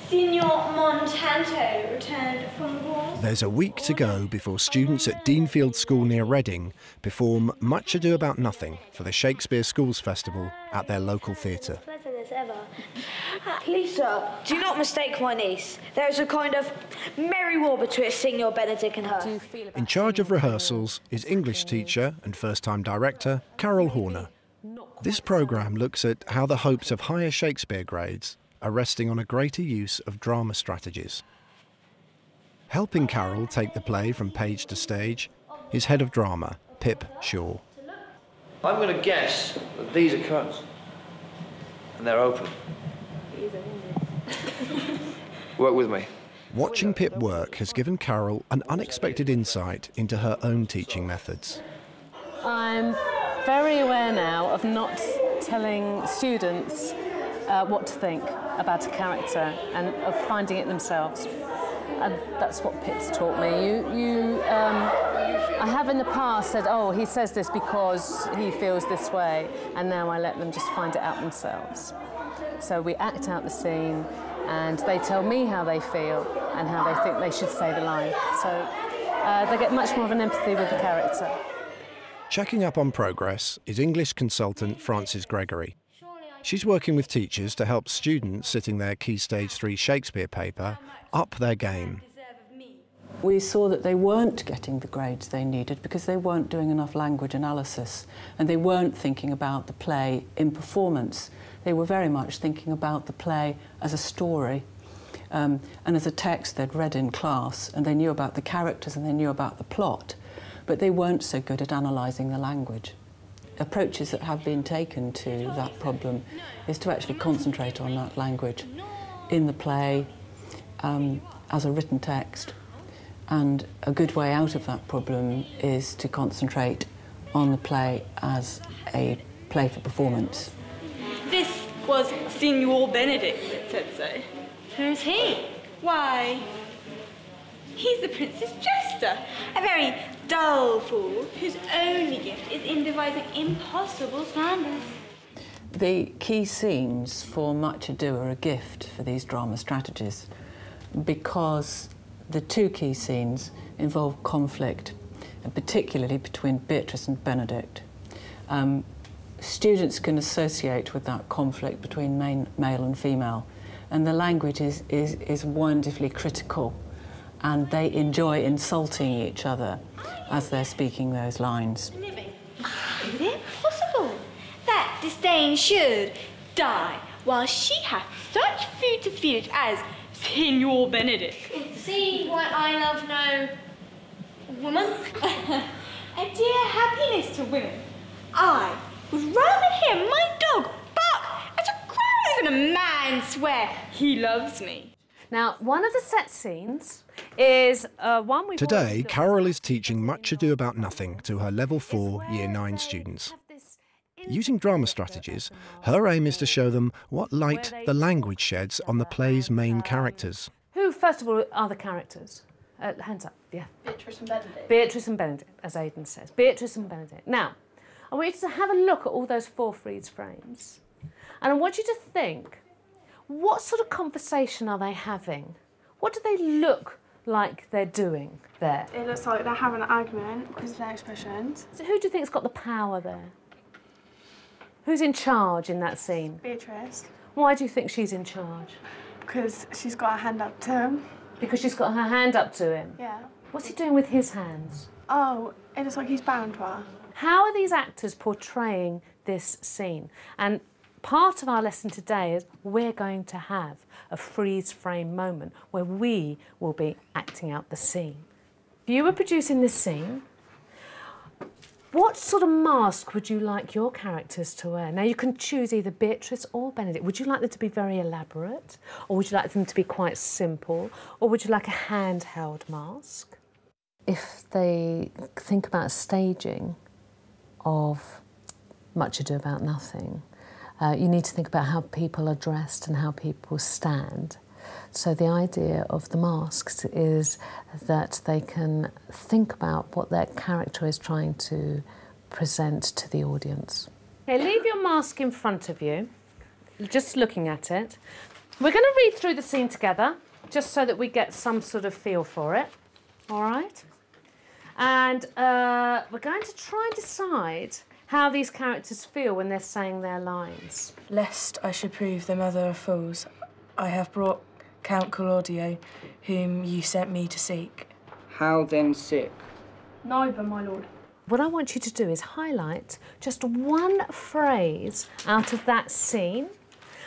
Signor Montanto returned from war. There's a week to go before students at Deanfield School near Reading perform Much Ado About Nothing for the Shakespeare Schools Festival at their local theatre. Please, sir, do not mistake my niece. There is a kind of merry war between Signor Benedict and her. In charge of rehearsals is English teacher and first-time director Carol Horner. This programme looks at how the hopes of higher Shakespeare grades are resting on a greater use of drama strategies. Helping Carol take the play from page to stage is head of drama, Pip Shaw. I'm going to guess that these are curtains, and they're open. Work with me. Watching Pip work has given Carol an unexpected insight into her own teaching methods. I'm very aware now of not telling students what to think about a character and of finding it themselves. And that's what Pip's taught me. I have in the past said, oh, he says this because he feels this way, and now I let them just find it out themselves. So we act out the scene, and they tell me how they feel and how they think they should say the line. So they get much more of an empathy with the character. Checking up on progress is English consultant Frances Gregory. She's working with teachers to help students sitting their Key Stage 3 Shakespeare paper up their game. We saw that they weren't getting the grades they needed because they weren't doing enough language analysis, and they weren't thinking about the play in performance. They were very much thinking about the play as a story and as a text they'd read in class, and they knew about the characters and they knew about the plot, but they weren't so good at analysing the language. Approaches that have been taken to that problem is to actually concentrate on that language in the play as a written text. And a good way out of that problem is to concentrate on the play as a play for performance. This was Signor Benedict that said so. Who's he? Why, he's the Prince's jester, a very dull fool whose only gift is in devising impossible slanders. The key scenes for Much Ado are a gift for these drama strategies because the two key scenes involve conflict, and particularly between Beatrice and Benedict. Students can associate with that conflict between male and female, and the language is wonderfully critical, and they enjoy insulting each other as they're speaking those lines. Is it possible that disdain should die while she hath such food to feed it as Signor Benedict? See what I love no woman? A dear happiness to women. I would rather hear my dog bark at a crow than a man swear he loves me. Now, one of the set scenes is one we've... Today, Carol is teaching Much Ado About Nothing to her Level 4 Year 9 students. Using drama strategies, her aim is to show them what light the language sheds on the play's main characters. Who, first of all, are the characters? Hands up, yeah. Beatrice and Benedict. Beatrice and Benedict, as Aidan says. Beatrice and Benedict. Now, I want you to have a look at all those 4 freeze frames, and I want you to think, what sort of conversation are they having? What do they look like they're doing there? It looks like they're having an argument because of their expressions. So who do you think's got the power there? Who's in charge in that scene? Beatrice. Why do you think she's in charge? Because she's got her hand up to him. Because she's got her hand up to him? Yeah. What's he doing with his hands? Oh, it looks like he's bowing to her. How are these actors portraying this scene? And part of our lesson today is we're going to have a freeze frame moment where we will be acting out the scene. If you were producing this scene, what sort of mask would you like your characters to wear? Now, you can choose either Beatrice or Benedict. Would you like them to be very elaborate? Or would you like them to be quite simple? Or would you like a handheld mask? If they think about staging of Much Ado About Nothing, you need to think about how people are dressed and how people stand. So the idea of the masks is that they can think about what their character is trying to present to the audience. Okay, leave your mask in front of you, just looking at it. We're going to read through the scene together, just so that we get some sort of feel for it, all right? And we're going to try and decide how these characters feel when they're saying their lines. Lest I should prove the mother of fools, I have brought Count Claudio, whom you sent me to seek. How then sick? Neither, my lord. What I want you to do is highlight just one phrase out of that scene,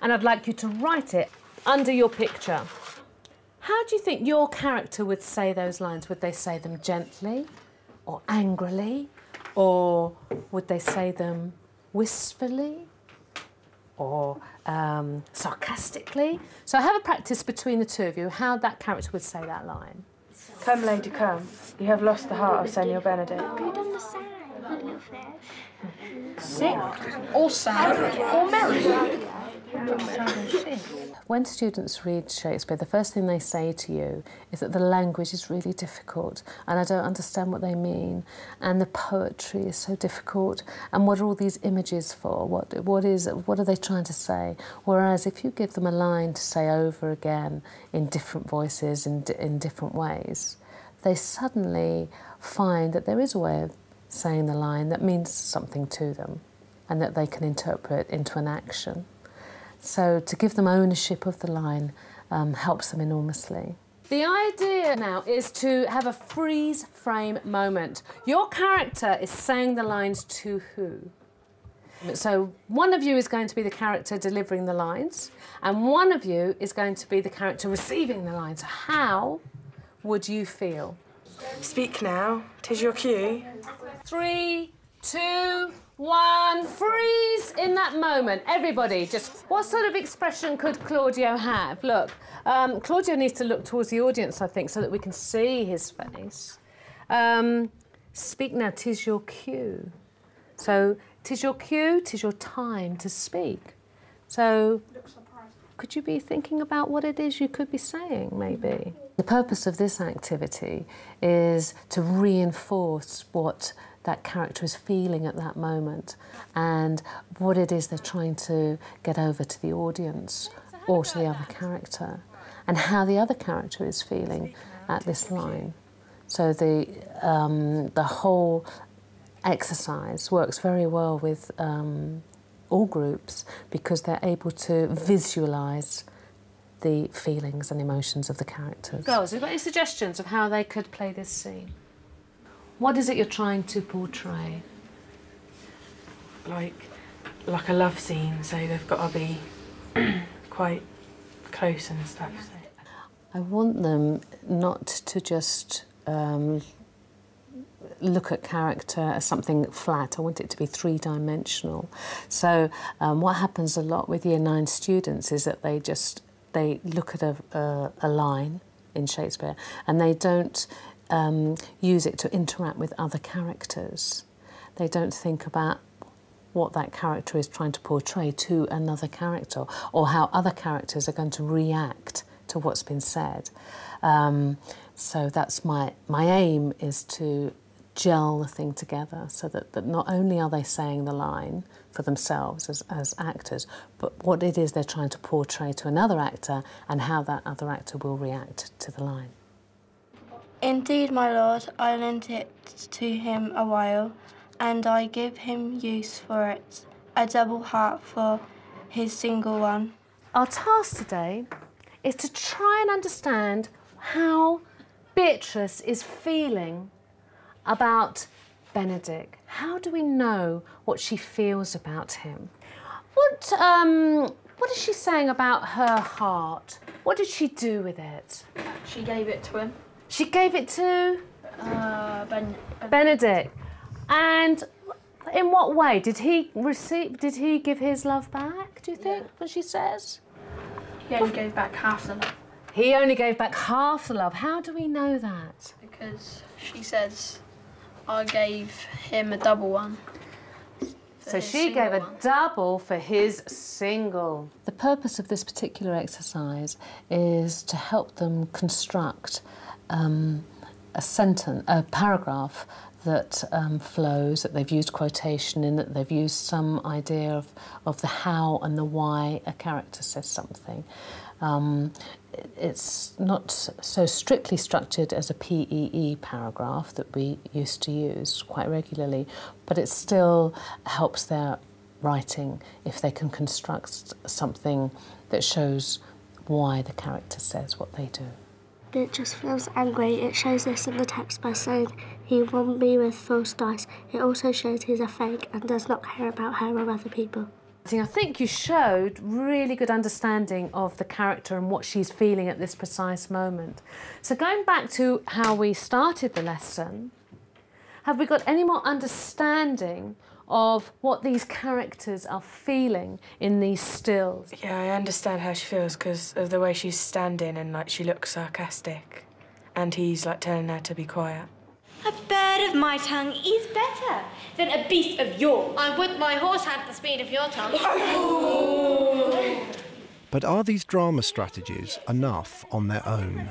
and I'd like you to write it under your picture. How do you think your character would say those lines? Would they say them gently or angrily? Or would they say them wistfully or sarcastically? So have a practice between the two of you how that character would say that line. Come, lady, come. You have lost the heart of Senor Benedict. Good on the sand, little fish. Sick or sad or merry. When students read Shakespeare, the first thing they say to you is that the language is really difficult and I don't understand what they mean, and the poetry is so difficult, and what are all these images for? What are they trying to say? Whereas if you give them a line to say over again in different voices, in different ways, they suddenly find that there is a way of saying the line that means something to them and that they can interpret into an action. So to give them ownership of the line helps them enormously. The idea now is to have a freeze frame moment. Your character is saying the lines to who? So one of you is going to be the character delivering the lines, and one of you is going to be the character receiving the lines. How would you feel? Speak now, 'tis your cue. 3, 2, 1, freeze in that moment. Everybody, just what sort of expression could Claudio have? Look, Claudio needs to look towards the audience, I think, so that we can see his face. Speak now, 'tis your cue. So, 'tis your cue, 'tis your time to speak. So, could you be thinking about what it is you could be saying, maybe? The purpose of this activity is to reinforce what that character is feeling at that moment and what it is they're trying to get over to the audience or to the other character, and how the other character is feeling at this line. So the whole exercise works very well with all groups because they're able to visualise the feelings and emotions of the characters. Girls, have you got any suggestions of how they could play this scene? What is it you're trying to portray? Like a love scene, so they've got to be quite close and stuff. So. I want them not to just look at character as something flat. I want it to be three-dimensional. So what happens a lot with Year 9 students is that they look at a line in Shakespeare and they don't use it to interact with other characters. They don't think about what that character is trying to portray to another character or how other characters are going to react to what's been said. So that's my aim, is to gel the thing together so that not only are they saying the line for themselves as actors, but what it is they're trying to portray to another actor and how that other actor will react to the line. Indeed, my lord, I lent it to him a while, and I give him use for it, a double heart for his single one. Our task today is to try and understand how Beatrice is feeling about Benedict. How do we know what she feels about him? What is she saying about her heart? What did she do with it? She gave it to him. She gave it to? Benedict. And in what way? Did he give his love back, do you think, what she says? He only gave back half the love. He only gave back half the love. How do we know that? Because she says, I gave him a double one. So she gave a double for his single. The purpose of this particular exercise is to help them construct a paragraph that flows, that they've used quotation in, that they've used some idea of the how and the why a character says something. It's not so strictly structured as a PEE paragraph that we used to use quite regularly, but it still helps their writing if they can construct something that shows why the character says what they do. It just feels angry. It shows this in the text by saying he won me with false dice. It also shows he's a fake and does not care about her or other people. I think you showed really good understanding of the character and what she's feeling at this precise moment. So going back to how we started the lesson, have we got any more understanding of what these characters are feeling in these stills? Yeah, I understand how she feels because of the way she's standing and like she looks sarcastic and he's like telling her to be quiet. A bird of my tongue is better than a beast of yours. I would my horse had the speed of your tongue. But are these drama strategies enough on their own?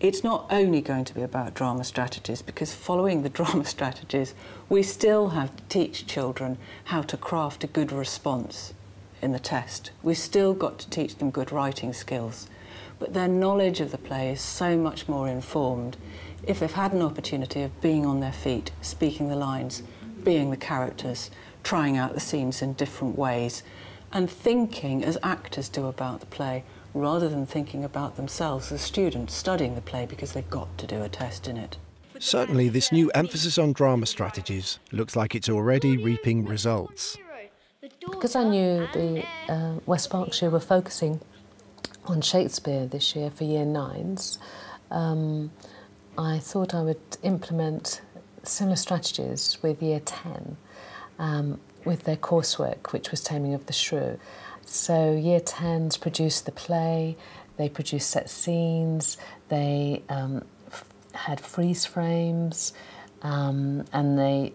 It's not only going to be about drama strategies, because following the drama strategies, we still have to teach children how to craft a good response in the test. We've still got to teach them good writing skills. But their knowledge of the play is so much more informed if they've had an opportunity of being on their feet, speaking the lines, being the characters, trying out the scenes in different ways, and thinking as actors do about the play, rather than thinking about themselves as students studying the play because they've got to do a test in it. Certainly, this new emphasis on drama strategies looks like it's already reaping results. Because I knew the West Berkshire were focusing on Shakespeare this year for Year 9s, I thought I would implement similar strategies with Year 10 with their coursework, which was Taming of the Shrew. So Year 10s produced the play, they produced set scenes, they had freeze frames, and they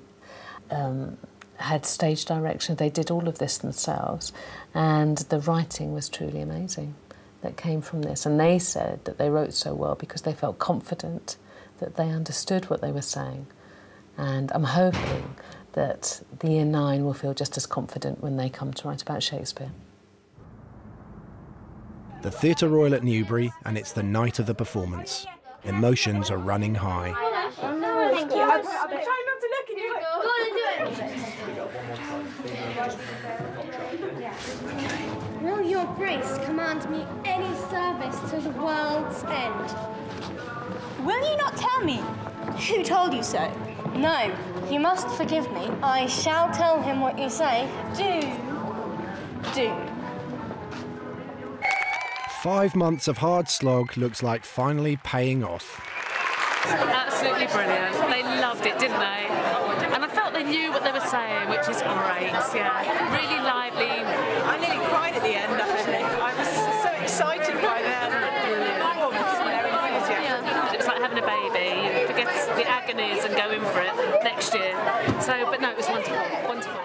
had stage direction. They did all of this themselves, and the writing was truly amazing that came from this. And they said that they wrote so well because they felt confident that they understood what they were saying. And I'm hoping that the Year 9 will feel just as confident when they come to write about Shakespeare. The Theatre Royal at Newbury, and it's the night of the performance. Emotions are running high. Oh, no, thank you. I'm trying not to look at you. Go on and do it. Will your grace command me any service to the world's end? Will you not tell me? Who told you so? No, you must forgive me. I shall tell him what you say. Do. 5 months of hard slog looks like finally paying off. Absolutely brilliant. They loved it, didn't they? And I felt they knew what they were saying, which is great, yeah. Really lively. I nearly cried at the end, actually. I was so excited by their enthusiasm. It was like having a baby. You forget the agonies and go in for it next year. So, but no, it was wonderful, wonderful.